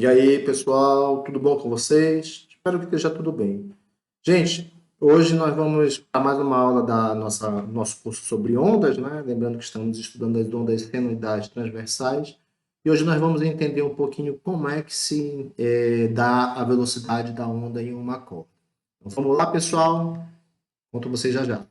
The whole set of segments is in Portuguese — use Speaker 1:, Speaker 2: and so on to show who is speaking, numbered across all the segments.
Speaker 1: E aí, pessoal, tudo bom com vocês? Espero que esteja tudo bem. Gente, hoje nós vamos para mais uma aula da nosso curso sobre ondas, né? Lembrando que estamos estudando as ondas senoidais transversais. E hoje nós vamos entender um pouquinho como é que se dá a velocidade da onda em uma corda. Então, vamos lá, pessoal. Conto vocês já já.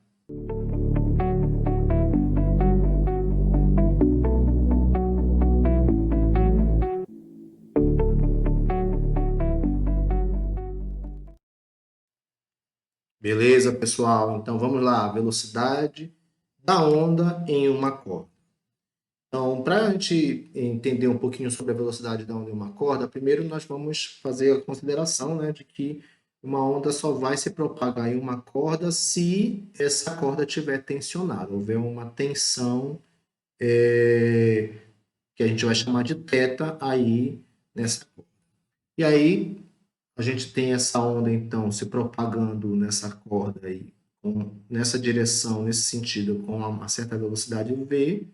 Speaker 1: Beleza, pessoal? Então vamos lá. Velocidade da onda em uma corda. Então, para a gente entender um pouquinho sobre a velocidade da onda em uma corda, primeiro nós vamos fazer a consideração, né, de que uma onda só vai se propagar em uma corda se essa corda estiver tensionada, houver uma tensão que a gente vai chamar de θ aí nessa corda. E aí a gente tem essa onda então se propagando nessa corda aí, nessa direção, nesse sentido, com uma certa velocidade v.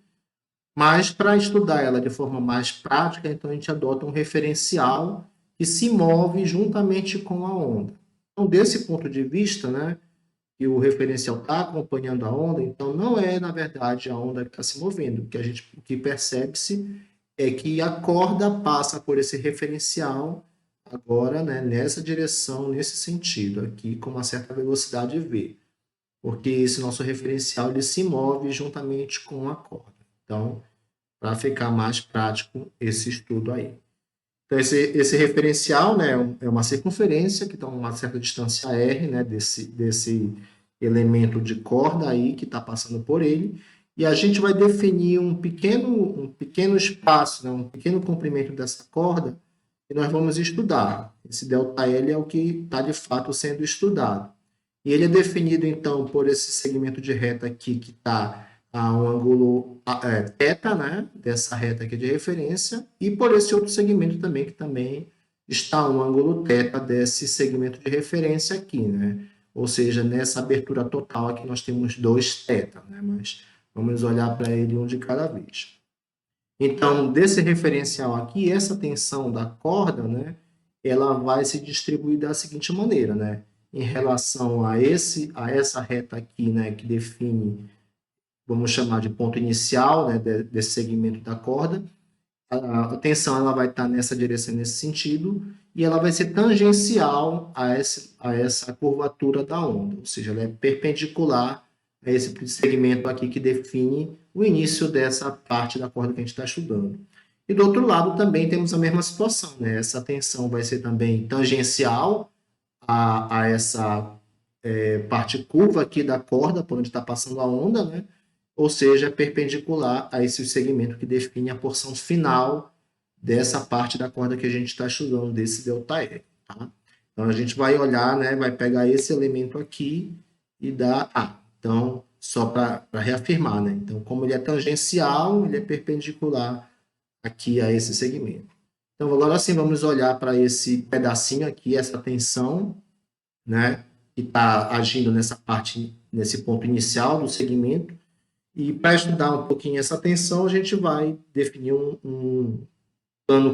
Speaker 1: Mas para estudar ela de forma mais prática, então a gente adota um referencial que se move juntamente com a onda. Então, desse ponto de vista, né, que o referencial está acompanhando a onda, então não é, na verdade, a onda que está se movendo. O que percebe-se é que a corda passa por esse referencial agora, né, nessa direção, nesse sentido, aqui com uma certa velocidade v, porque esse nosso referencial ele se move juntamente com a corda. Então, para ficar mais prático esse estudo aí. Então, esse referencial, né, é uma circunferência que está a uma certa distância r, né, desse elemento de corda aí que está passando por ele, e a gente vai definir um pequeno espaço, né, um pequeno comprimento dessa corda que nós vamos estudar. Esse ΔL é o que está de fato sendo estudado. E ele é definido, então, por esse segmento de reta aqui que está a um ângulo θ, né, dessa reta aqui de referência, e por esse outro segmento também, que também está a um ângulo θ desse segmento de referência aqui, né? Ou seja, nessa abertura total aqui nós temos dois θ, né? Mas vamos olhar para ele um de cada vez. Então, desse referencial aqui, essa tensão da corda, né, ela vai se distribuir da seguinte maneira, né? Em relação a essa reta aqui, né, que define, vamos chamar de ponto inicial, né, desse segmento da corda, a tensão ela vai estar nessa direção, nesse sentido, e ela vai ser tangencial a essa curvatura da onda, ou seja, ela é perpendicular a esse segmento aqui que define o início dessa parte da corda que a gente está estudando. E do outro lado também temos a mesma situação, né? Essa tensão vai ser também tangencial a essa parte curva aqui da corda, por onde está passando a onda, né? Ou seja, perpendicular a esse segmento que define a porção final dessa parte da corda que a gente está estudando, desse ΔR. Tá? Então, a gente vai olhar, né, vai pegar esse elemento aqui e dar A. Então, só para reafirmar, né? Então, como ele é tangencial, ele é perpendicular aqui a esse segmento. Então, agora sim, vamos olhar para esse pedacinho aqui, essa tensão, né, que está agindo nessa parte, nesse ponto inicial do segmento. E para estudar um pouquinho essa tensão, a gente vai definir um plano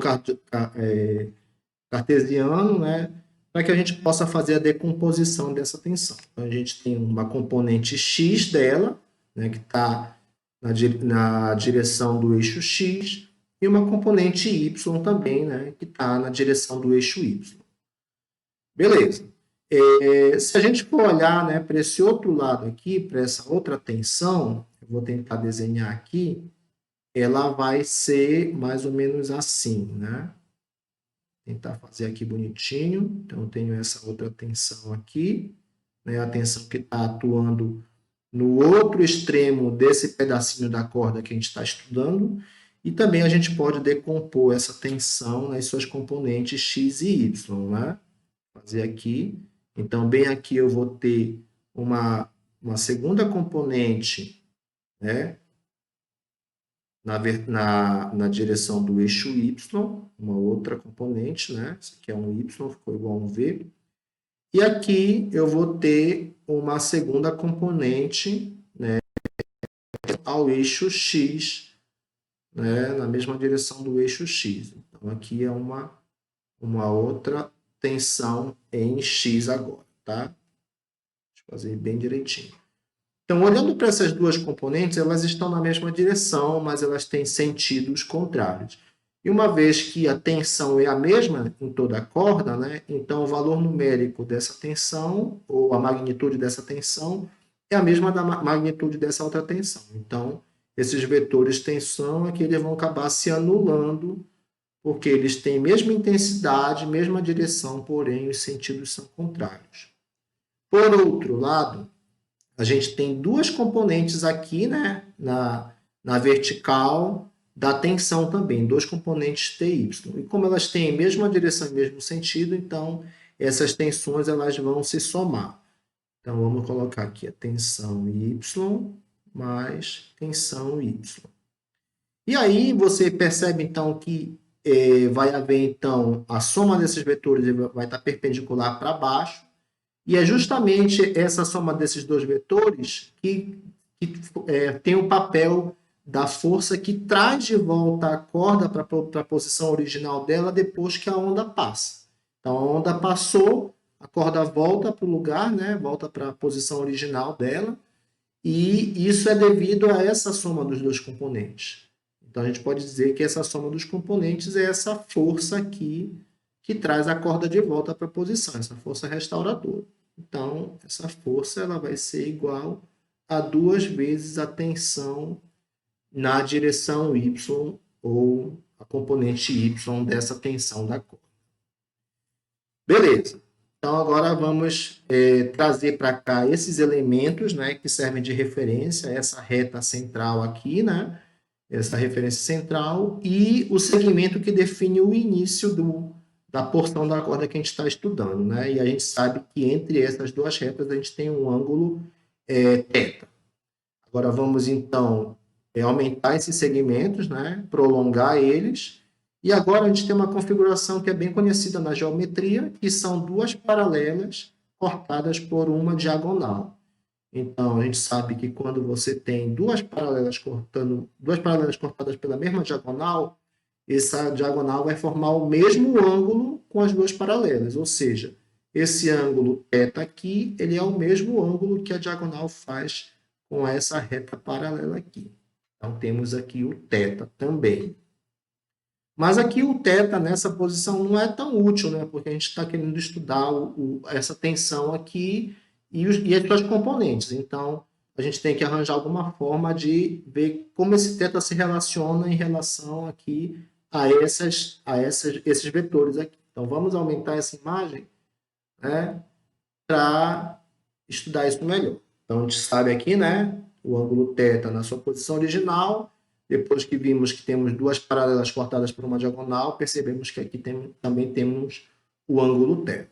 Speaker 1: cartesiano, né, para que a gente possa fazer a decomposição dessa tensão. Então, a gente tem uma componente x dela, né, que está na direção do eixo x, e uma componente y também, né, que está na direção do eixo y. Beleza. Se a gente for olhar, né, para esse outro lado aqui, para essa outra tensão, eu vou tentar desenhar aqui, ela vai ser mais ou menos assim, né? Tentar fazer aqui bonitinho. Então, eu tenho essa outra tensão aqui, né? A tensão que está atuando no outro extremo desse pedacinho da corda que a gente está estudando. E também a gente pode decompor essa tensão nas suas componentes x e y, né? Fazer aqui. Então, bem aqui eu vou ter uma segunda componente, né? Na direção do eixo y, uma outra componente, né? Isso aqui é um y, ficou igual a um v. E aqui eu vou ter uma segunda componente, né, ao eixo x, né, na mesma direção do eixo x. Então, aqui é uma uma outra tensão em X agora, tá? Deixa eu fazer bem direitinho. Então, olhando para essas duas componentes, elas estão na mesma direção, mas elas têm sentidos contrários. E uma vez que a tensão é a mesma em toda a corda, né, então o valor numérico dessa tensão, ou a magnitude dessa tensão, é a mesma da magnitude dessa outra tensão. Então, esses vetores de tensão é que eles vão acabar se anulando, porque eles têm mesma intensidade, mesma direção, porém os sentidos são contrários. Por outro lado, a gente tem duas componentes aqui, né, na vertical da tensão também, dois componentes T e Y. E como elas têm a mesma direção e mesmo sentido, então essas tensões elas vão se somar. Então vamos colocar aqui a tensão Y mais tensão Y. E aí você percebe então que vai haver então a soma desses vetores vai estar perpendicular para baixo. E é justamente essa soma desses dois vetores que tem o papel da força que traz de volta a corda para a posição original dela depois que a onda passa. Então, a onda passou, a corda volta para o lugar, né? Volta para a posição original dela, e isso é devido a essa soma dos dois componentes. Então, a gente pode dizer que essa soma dos componentes é essa força aqui que traz a corda de volta para a posição, essa força restauradora. Então, essa força ela vai ser igual a 2 vezes a tensão na direção Y, ou a componente Y dessa tensão da corda. Beleza. Então, agora vamos trazer para cá esses elementos, né, que servem de referência, essa reta central aqui, né, essa referência central, e o segmento que define o início da porção da corda que a gente está estudando, né? E a gente sabe que entre essas duas retas a gente tem um ângulo θ. Agora vamos então aumentar esses segmentos, né? Prolongar eles. E agora a gente tem uma configuração que é bem conhecida na geometria, que são duas paralelas cortadas por uma diagonal. Então, a gente sabe que quando você tem duas paralelas cortadas pela mesma diagonal, essa diagonal vai formar o mesmo ângulo com as duas paralelas, ou seja, esse ângulo θ aqui, ele é o mesmo ângulo que a diagonal faz com essa reta paralela aqui. Então, temos aqui o θ também. Mas aqui o θ nessa posição não é tão útil, né? Porque a gente está querendo estudar essa tensão aqui e as suas componentes. Então, a gente tem que arranjar alguma forma de ver como esse θ se relaciona em relação aqui a esses vetores aqui. Então, vamos aumentar essa imagem, né, para estudar isso melhor. Então, a gente sabe aqui, né, o ângulo θ na sua posição original. Depois que vimos que temos duas paralelas cortadas por uma diagonal, percebemos que aqui também temos o ângulo θ.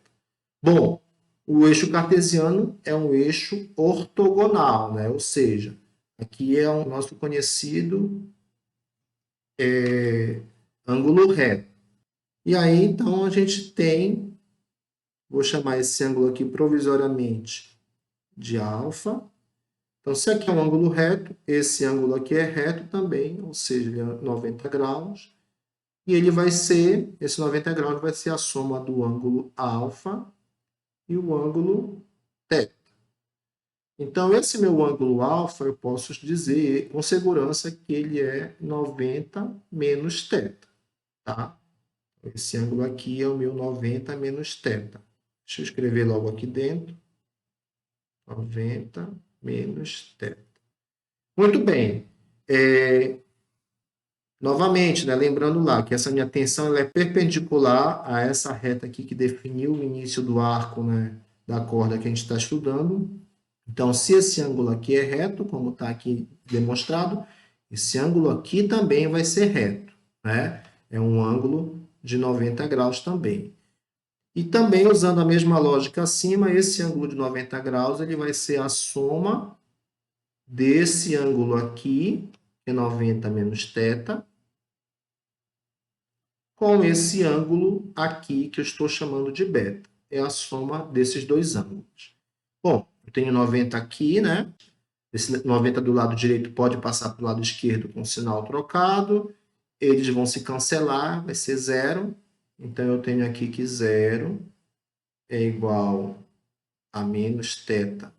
Speaker 1: Bom, o eixo cartesiano é um eixo ortogonal, né? Ou seja, aqui é o nosso conhecido ângulo reto. E aí, então, a gente tem, vou chamar esse ângulo aqui provisoriamente de alfa. Então, se aqui é um ângulo reto, esse ângulo aqui é reto também, ou seja, ele é 90 graus. E ele vai ser, esse 90 graus vai ser a soma do ângulo alfa e o ângulo θ. Então, esse meu ângulo alfa, eu posso dizer com segurança que ele é 90 menos θ. Tá? Esse ângulo aqui é o meu 90 menos θ. Deixa eu escrever logo aqui dentro. 90 menos θ. Muito bem. Novamente, né, lembrando lá que essa minha tensão ela é perpendicular a essa reta aqui que definiu o início do arco, né, da corda que a gente está estudando. Então, se esse ângulo aqui é reto, como está aqui demonstrado, esse ângulo aqui também vai ser reto, né? É um ângulo de 90 graus também. E também, usando a mesma lógica acima, esse ângulo de 90 graus ele vai ser a soma desse ângulo aqui, que é 90 menos θ, com esse ângulo aqui, que eu estou chamando de beta. É a soma desses dois ângulos. Bom, eu tenho 90 aqui, né? Esse 90 do lado direito pode passar para o lado esquerdo com o sinal trocado. Eles vão se cancelar, vai ser zero. Então, eu tenho aqui que 0 é igual a menos θ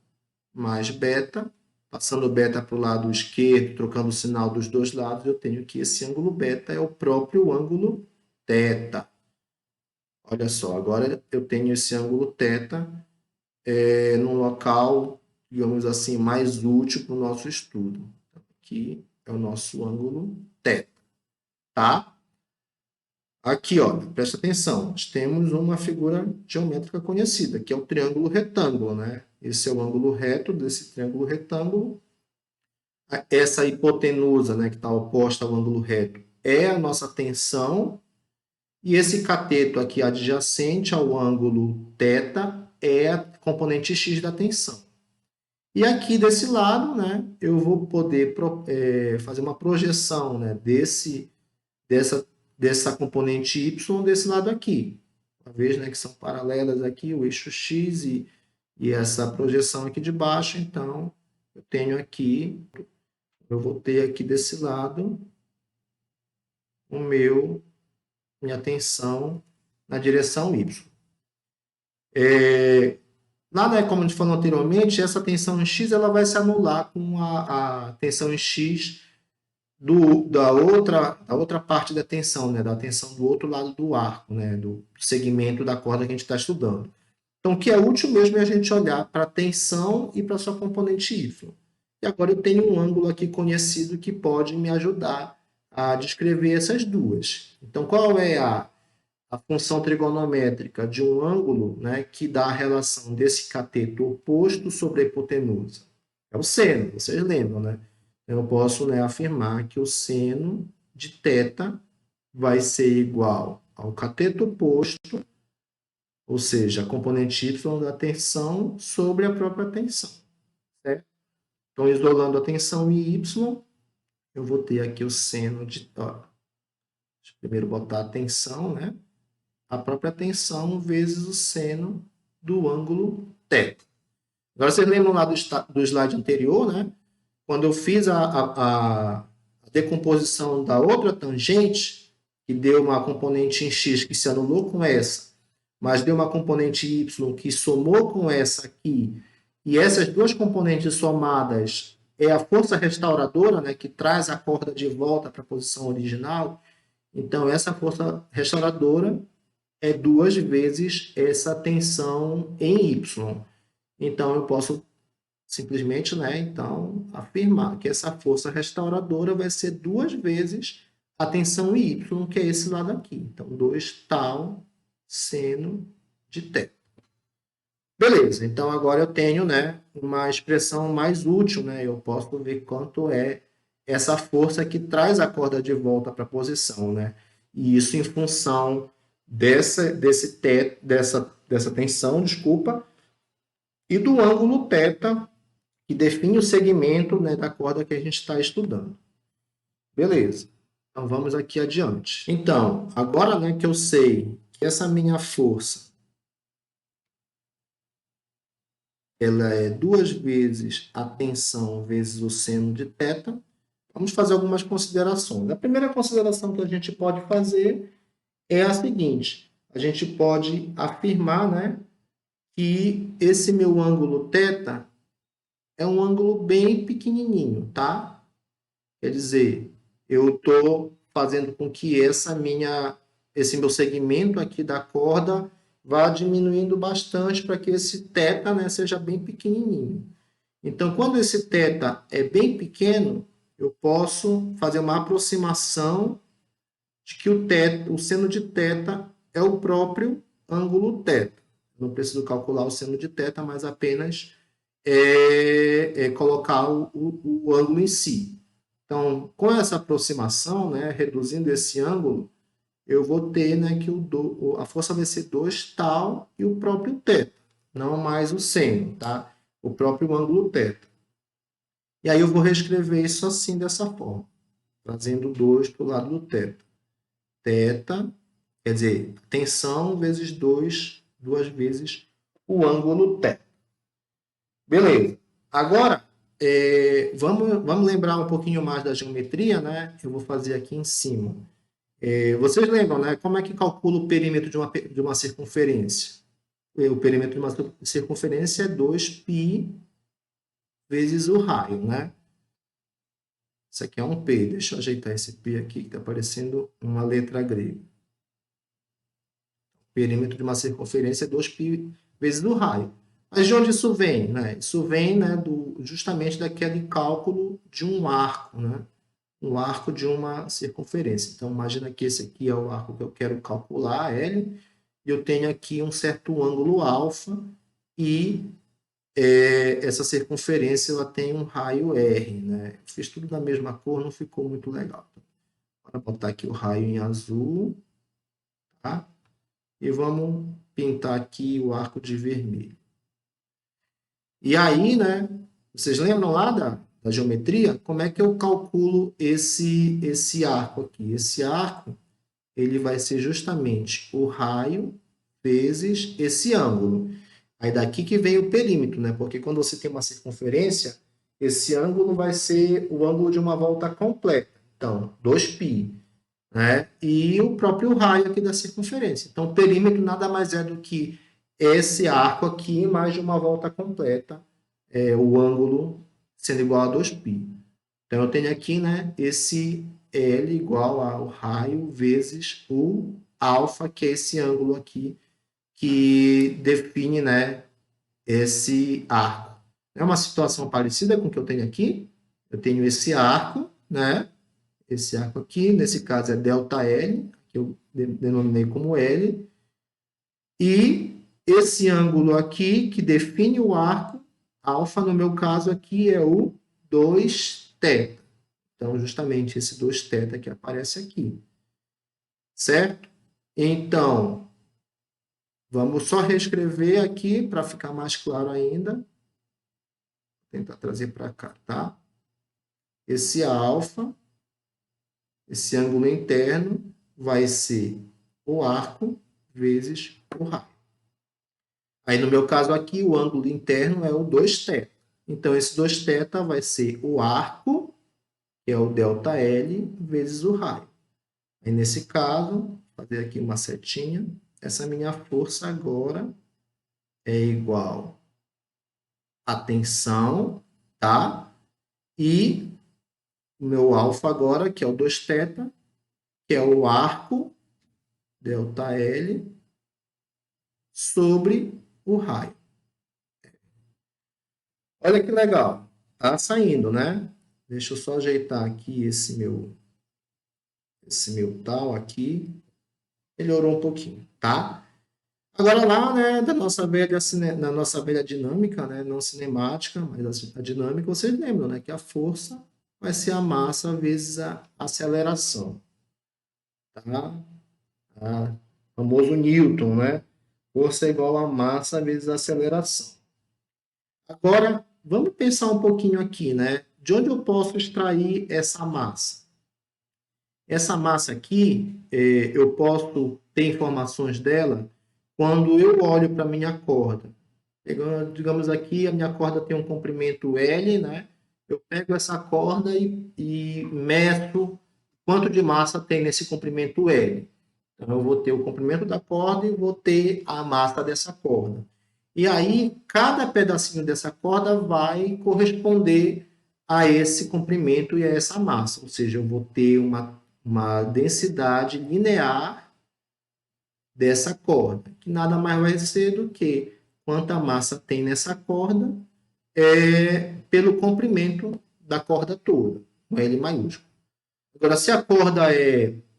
Speaker 1: mais beta. Passando o beta para o lado esquerdo, trocando o sinal dos dois lados, eu tenho que esse ângulo beta é o próprio ângulo θ. Olha só, agora eu tenho esse ângulo θ num local, digamos assim, mais útil para o nosso estudo. Aqui é o nosso ângulo θ, tá? Aqui, ó, presta atenção, nós temos uma figura geométrica conhecida, que é o triângulo retângulo, né? Esse é o ângulo reto desse triângulo retângulo. Essa hipotenusa, né, que está oposta ao ângulo reto, é a nossa tensão. E esse cateto aqui adjacente ao ângulo θ é a componente x da tensão. E aqui desse lado, né, eu vou poder fazer uma projeção, né, dessa componente y desse lado aqui. Uma vez, né, que são paralelas aqui, o eixo x e essa projeção aqui de baixo, então eu tenho aqui, eu vou ter aqui desse lado minha tensão na direção y. Lá, né, como a gente falou anteriormente, essa tensão em x ela vai se anular com a tensão em x da outra parte da tensão, né, da tensão do outro lado do arco, né, do segmento da corda que a gente está estudando. Então, o que é útil mesmo é a gente olhar para a tensão e para a sua componente y. E agora eu tenho um ângulo aqui conhecido que pode me ajudar a descrever essas duas. Então, qual é a função trigonométrica de um ângulo, né, que dá a relação desse cateto oposto sobre a hipotenusa? É o seno, vocês lembram, né? Eu posso, né, afirmar que o seno de θ vai ser igual ao cateto oposto, ou seja, a componente y da tensão sobre a própria tensão. Certo? Então, isolando a tensão em y, eu vou ter aqui o seno de... Ó, deixa eu primeiro botar a tensão, né? A própria tensão vezes o seno do ângulo θ. Agora, vocês lembram lá do slide anterior, né? Quando eu fiz a decomposição da outra tangente, que deu uma componente em x que se anulou com essa, mas deu uma componente y que somou com essa aqui, e essas duas componentes somadas é a força restauradora, né, que traz a corda de volta para a posição original. Então, essa força restauradora é 2 vezes essa tensão em y. Então, eu posso simplesmente, né, então, afirmar que essa força restauradora vai ser 2 vezes a tensão em y, que é esse lado aqui. Então, 2 tal seno de θ. Beleza, então agora eu tenho, né, uma expressão mais útil, né, eu posso ver quanto é essa força que traz a corda de volta para a posição, né, e isso em função dessa tensão, desculpa, e do ângulo θ, que define o segmento, né, da corda que a gente está estudando. Beleza, então vamos aqui adiante. Então, agora, né, que eu sei que essa minha força ela é 2 vezes a tensão vezes o seno de θ, vamos fazer algumas considerações. A primeira consideração que a gente pode fazer é a seguinte: a gente pode afirmar, né, que esse meu ângulo θ é um ângulo bem pequenininho, tá? Quer dizer, eu estou fazendo com que esse meu segmento aqui da corda vá diminuindo bastante para que esse θ, né, seja bem pequenininho. Então, quando esse θ é bem pequeno, eu posso fazer uma aproximação de que o seno de θ é o próprio ângulo θ. Não preciso calcular o seno de θ, mas apenas colocar o ângulo em si. Então, com essa aproximação, né, reduzindo esse ângulo, eu vou ter, né, que a força vai ser 2 tal e o próprio θ, não mais o seno, tá? O próprio ângulo θ. E aí eu vou reescrever isso assim, dessa forma, trazendo 2 para o lado do θ. θ, quer dizer, tensão vezes 2 vezes o ângulo θ. Beleza. Agora, vamos lembrar um pouquinho mais da geometria, né? Eu vou fazer aqui em cima. Vocês lembram, né? Como é que calcula o perímetro de uma circunferência? O perímetro de uma circunferência é 2π vezes o raio, né? Isso aqui é um P. Deixa eu ajeitar esse P aqui, que está parecendo uma letra grega. O perímetro de uma circunferência é 2π vezes o raio. Mas de onde isso vem? Né? Isso vem, né, justamente daquele cálculo de um arco, né? Um arco de uma circunferência. Então, imagina que esse aqui é o arco que eu quero calcular, L, e eu tenho aqui um certo ângulo alfa, e essa circunferência ela tem um raio R. Né? Eu fiz tudo da mesma cor, não ficou muito legal. Vou botar aqui o raio em azul, tá? E vamos pintar aqui o arco de vermelho. E aí, né, vocês lembram lá da geometria? Como é que eu calculo esse arco aqui? Esse arco ele vai ser justamente o raio vezes esse ângulo. Aí daqui que vem o perímetro, né? Porque quando você tem uma circunferência, esse ângulo vai ser o ângulo de uma volta completa. Então, 2π, né? E o próprio raio aqui da circunferência. Então, o perímetro nada mais é do que esse arco aqui mais de uma volta completa, o ângulo sendo igual a 2π. Então, eu tenho aqui, né, esse L igual ao raio vezes o alfa, que é esse ângulo aqui, que define, né, esse arco. É uma situação parecida com o que eu tenho aqui. Eu tenho esse arco, né, esse arco aqui, nesse caso é ΔL, que eu denominei como L, e esse ângulo aqui, que define o arco, alfa, no meu caso aqui, é o 2θ. Então, justamente esse 2θ que aparece aqui. Certo? Então, vamos só reescrever aqui para ficar mais claro ainda. Vou tentar trazer para cá, tá? Esse alfa, esse ângulo interno, vai ser o arco vezes o raio. Aí, no meu caso aqui, o ângulo interno é o 2θ. Então, esse 2θ vai ser o arco, que é o ΔL, vezes o raio. Aí, nesse caso, vou fazer aqui uma setinha. Essa minha força agora é igual a tensão, tá? E o meu alfa agora, que é o 2θ, que é o arco, ΔL, sobre o raio. Olha que legal. Tá saindo, né? Deixa eu só ajeitar aqui esse meu tal aqui. Melhorou um pouquinho, tá? Agora lá, né, na nossa velha dinâmica, né, não cinemática, mas a dinâmica, vocês lembram, né, que a força vai ser a massa vezes a aceleração, tá? A famoso Newton, né? Força é igual a massa vezes a aceleração. Agora, vamos pensar um pouquinho aqui, né? De onde eu posso extrair essa massa? Essa massa aqui, eu posso ter informações dela quando eu olho para a minha corda. Digamos aqui, a minha corda tem um comprimento L, né? Eu pego essa corda e meço quanto de massa tem nesse comprimento L. Então, eu vou ter o comprimento da corda e vou ter a massa dessa corda. E aí, cada pedacinho dessa corda vai corresponder a esse comprimento e a essa massa. Ou seja, eu vou ter uma densidade linear dessa corda, que nada mais vai ser do que quanta massa tem nessa corda pelo comprimento da corda toda, com L maiúsculo. Agora, se a corda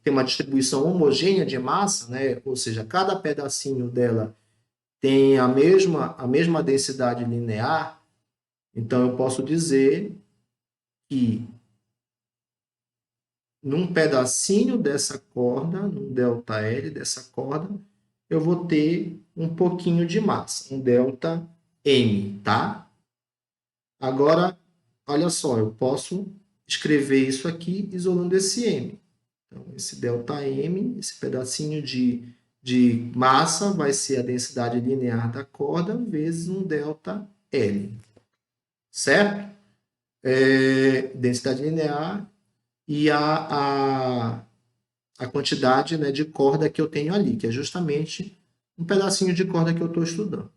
Speaker 1: tem uma distribuição homogênea de massa, né, ou seja, cada pedacinho dela tem a mesma densidade linear, então eu posso dizer que num pedacinho dessa corda, num ΔL dessa corda, eu vou ter um pouquinho de massa, um ΔM, tá? Agora, olha só, eu posso escrever isso aqui isolando esse M. Então, esse ΔM, esse pedacinho de massa, vai ser a densidade linear da corda vezes um ΔL. Certo? Densidade linear e a a quantidade, né, de corda que eu tenho ali, que é justamente um pedacinho de corda que eu estou estudando.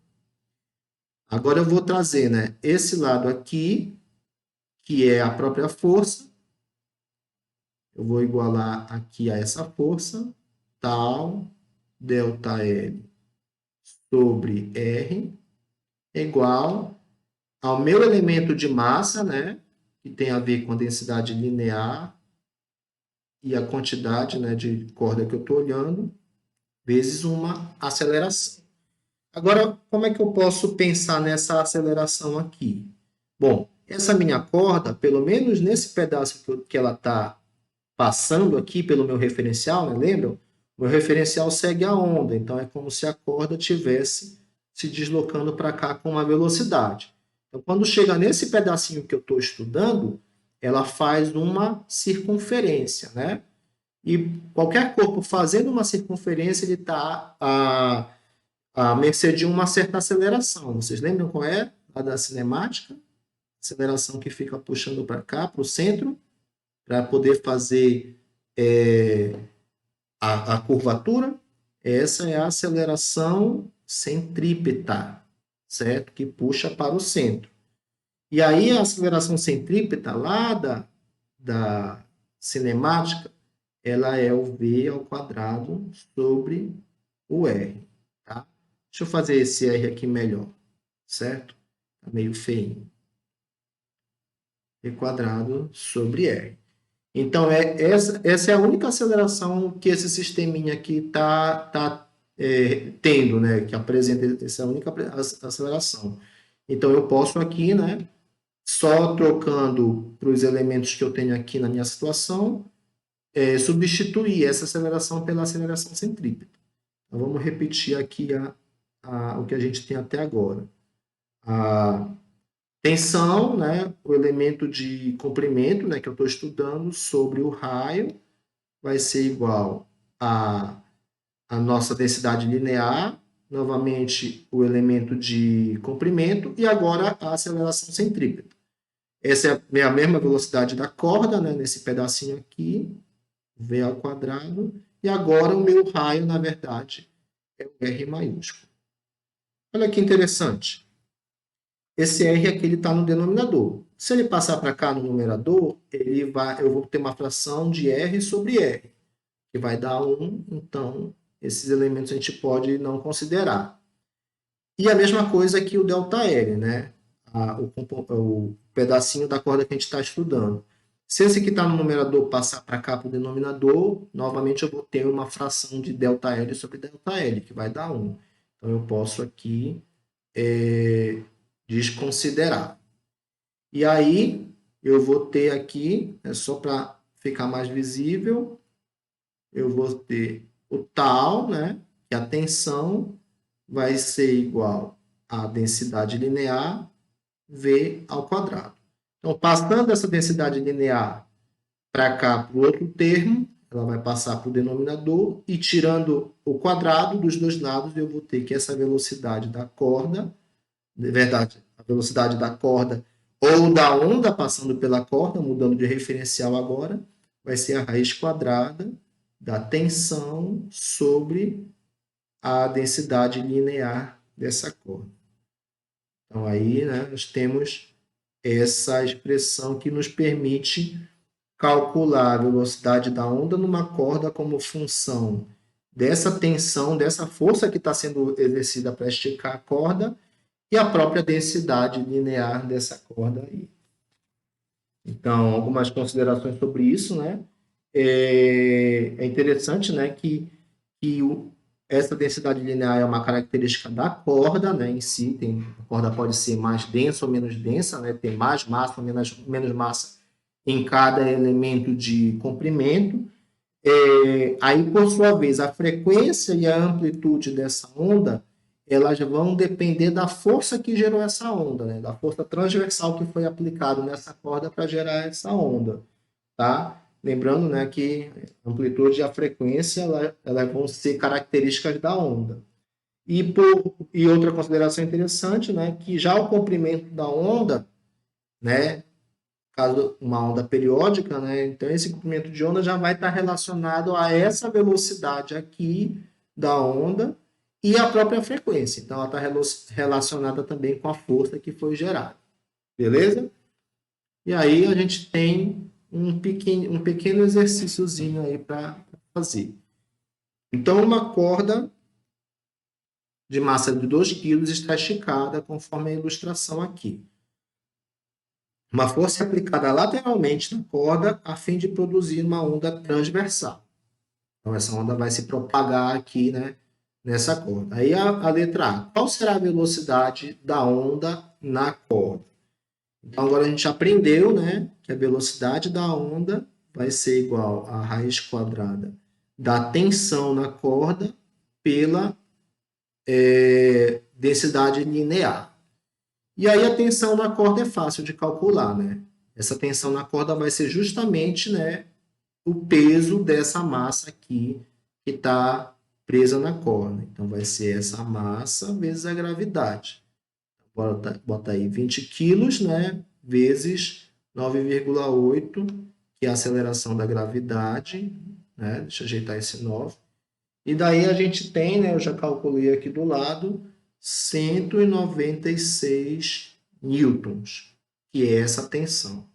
Speaker 1: Agora eu vou trazer, né, esse lado aqui, que é a própria força. Eu vou igualar aqui a essa força, tal, ΔL sobre R, é igual ao meu elemento de massa, né, que tem a ver com a densidade linear e a quantidade, né, de corda que eu estou olhando, vezes uma aceleração. Agora, como é que eu posso pensar nessa aceleração aqui? Bom, essa minha corda, pelo menos nesse pedaço que ela está passando aqui pelo meu referencial, né, lembram? O meu referencial segue a onda, então é como se a corda estivesse se deslocando para cá com uma velocidade. Então, quando chega nesse pedacinho que eu estou estudando, ela faz uma circunferência, né? E qualquer corpo fazendo uma circunferência, ele está à mercê de uma certa aceleração. Vocês lembram qual é a da cinemática? Aceleração que fica puxando para cá, para o centro, para poder fazer a curvatura. Essa é a aceleração centrípeta, certo? Que puxa para o centro. E aí a aceleração centrípeta lá da cinemática, ela é o v ao quadrado sobre o r. Tá? Deixa eu fazer esse r aqui melhor, certo? Tá meio feinho. V quadrado sobre r. Então, essa é a única aceleração que esse sisteminha aqui está tendo, né? Que apresenta essa única aceleração. Então, eu posso aqui, né? Só trocando para os elementos que eu tenho aqui na minha situação, substituir essa aceleração pela aceleração centrípeta. Então, vamos repetir aqui o que a gente tem até agora. A tensão, né, o elemento de comprimento, né, que eu estou estudando, sobre o raio, vai ser igual a nossa densidade linear, novamente o elemento de comprimento, e agora a aceleração centrípeta. Essa é a mesma velocidade da corda, né, nesse pedacinho aqui, v ao quadrado, e agora o meu raio, na verdade, é o R maiúsculo. Olha que interessante. Esse R aqui está no denominador. Se ele passar para cá no numerador, eu vou ter uma fração de R sobre R, que vai dar 1, então esses elementos a gente pode não considerar. E a mesma coisa aqui o ΔL, né? O pedacinho da corda que a gente está estudando. Se esse que está no numerador passar para cá para o denominador, novamente eu vou ter uma fração de ΔL sobre ΔL, que vai dar 1. Então eu posso aqui desconsiderar. E aí eu vou ter aqui, só para ficar mais visível, eu vou ter o tal, né? Que a tensão vai ser igual à densidade linear V ao quadrado. Então, passando essa densidade linear para cá, para o outro termo, ela vai passar para o denominador e tirando o quadrado dos dois lados, eu vou ter que essa velocidade da corda, de verdade, a velocidade da corda ou da onda passando pela corda, mudando de referencial agora, vai ser a raiz quadrada da tensão sobre a densidade linear dessa corda. Então, aí, né, nós temos essa expressão que nos permite calcular a velocidade da onda numa corda como função dessa tensão, dessa força que está sendo exercida para esticar a corda e a própria densidade linear dessa corda aí. Então, algumas considerações sobre isso, né? É interessante, né, que essa densidade linear é uma característica da corda, né, em si. A corda pode ser mais densa ou menos densa, né, ter mais massa ou menos massa em cada elemento de comprimento. Aí, por sua vez, a frequência e a amplitude dessa onda, elas vão depender da força que gerou essa onda, né, da força transversal que foi aplicada nessa corda para gerar essa onda, tá? Lembrando, né, que a amplitude e a frequência elas vão ser características da onda. E outra consideração interessante, né, que já o comprimento da onda, né, caso uma onda periódica, né? Então esse comprimento de onda já vai estar relacionado a essa velocidade aqui da onda e a própria frequência. Então ela está relacionada também com a força que foi gerada. Beleza? E aí a gente tem um pequeno exercíciozinho aí para fazer. Então uma corda de massa de 2 kg está esticada conforme a ilustração aqui. Uma força é aplicada lateralmente na corda a fim de produzir uma onda transversal. Então, essa onda vai se propagar aqui, né, nessa corda. Aí a letra A. Qual será a velocidade da onda na corda? Então, agora a gente aprendeu, né, que a velocidade da onda vai ser igual à raiz quadrada da tensão na corda pela densidade linear. E aí a tensão na corda é fácil de calcular, né? Essa tensão na corda vai ser justamente, né, o peso dessa massa aqui que está presa na corda. Então, vai ser essa massa vezes a gravidade. Bota aí 20 quilos, né, vezes 9,8, que é a aceleração da gravidade, né? Deixa eu ajeitar esse 9. E daí a gente tem, né, eu já calculei aqui do lado, 196 newtons, que é essa tensão.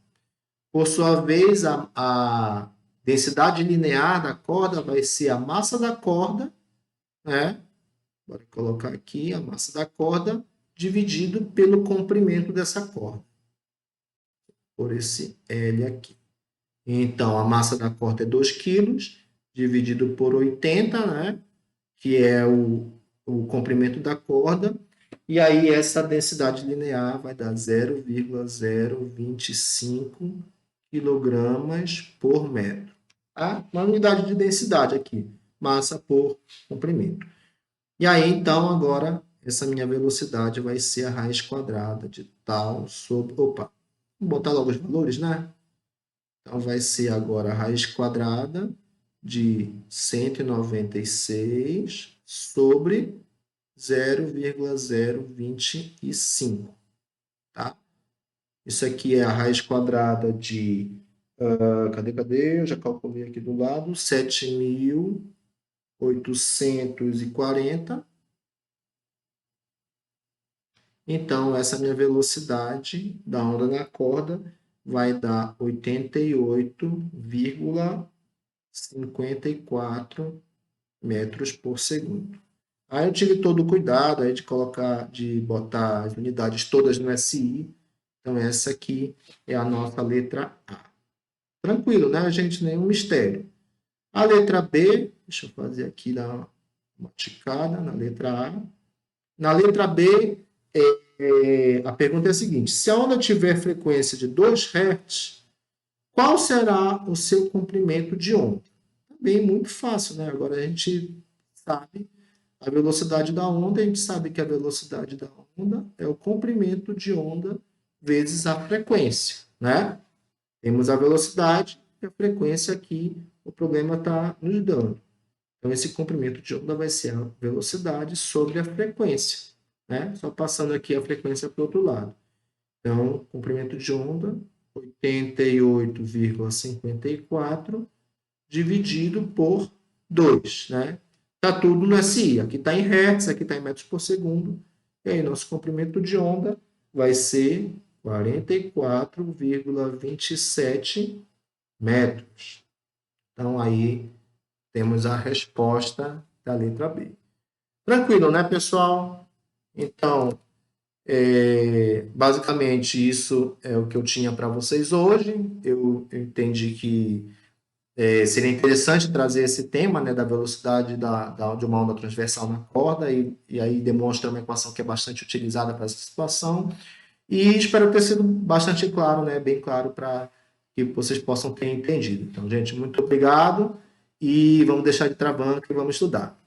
Speaker 1: Por sua vez, a densidade linear da corda vai ser a massa da corda, né? Vou colocar aqui a massa da corda dividido pelo comprimento dessa corda, por esse L aqui. Então, a massa da corda é 2 kg, dividido por 80, né? Que é o comprimento da corda, e aí essa densidade linear vai dar 0,025 quilogramas por metro. Tá? Uma unidade de densidade aqui, massa por comprimento. E aí, então, agora, essa minha velocidade vai ser a raiz quadrada de tal sobre... Opa, vou botar logo os valores, né? Então, vai ser agora a raiz quadrada de 196 sobre 0,025, tá? Isso aqui é a raiz quadrada de... cadê? Eu já calculei aqui do lado. 7.840. Então, essa minha velocidade da onda na corda vai dar 88,54 metros por segundo. Aí eu tive todo o cuidado aí de botar as unidades todas no SI. Então, essa aqui é a nossa letra A. Tranquilo, né, gente? Nenhum mistério. A letra B, deixa eu fazer aqui uma ticada na letra A. Na letra B, a pergunta é a seguinte: se a onda tiver frequência de 2 Hz, qual será o seu comprimento de onda? Também muito fácil, né? Agora a gente sabe a velocidade da onda, a gente sabe que a velocidade da onda é o comprimento de onda vezes a frequência, né? Temos a velocidade e a frequência aqui, o problema está nos dando. Então, esse comprimento de onda vai ser a velocidade sobre a frequência, né? Só passando aqui a frequência para o outro lado. Então, comprimento de onda, 88,54 dividido por 2, né? Está tudo no SI. Aqui está em Hertz, aqui está em metros por segundo. E aí, nosso comprimento de onda vai ser 44,27 metros. Então, aí temos a resposta da letra B. Tranquilo, né, pessoal? Então, basicamente, isso é o que eu tinha para vocês hoje. Eu entendi que seria interessante trazer esse tema, né, da velocidade de uma onda transversal na corda, e aí demonstra uma equação que é bastante utilizada para essa situação. E espero ter sido bastante claro, né, bem claro, para que vocês possam ter entendido. Então, gente, muito obrigado e vamos deixar de trabanco e vamos estudar.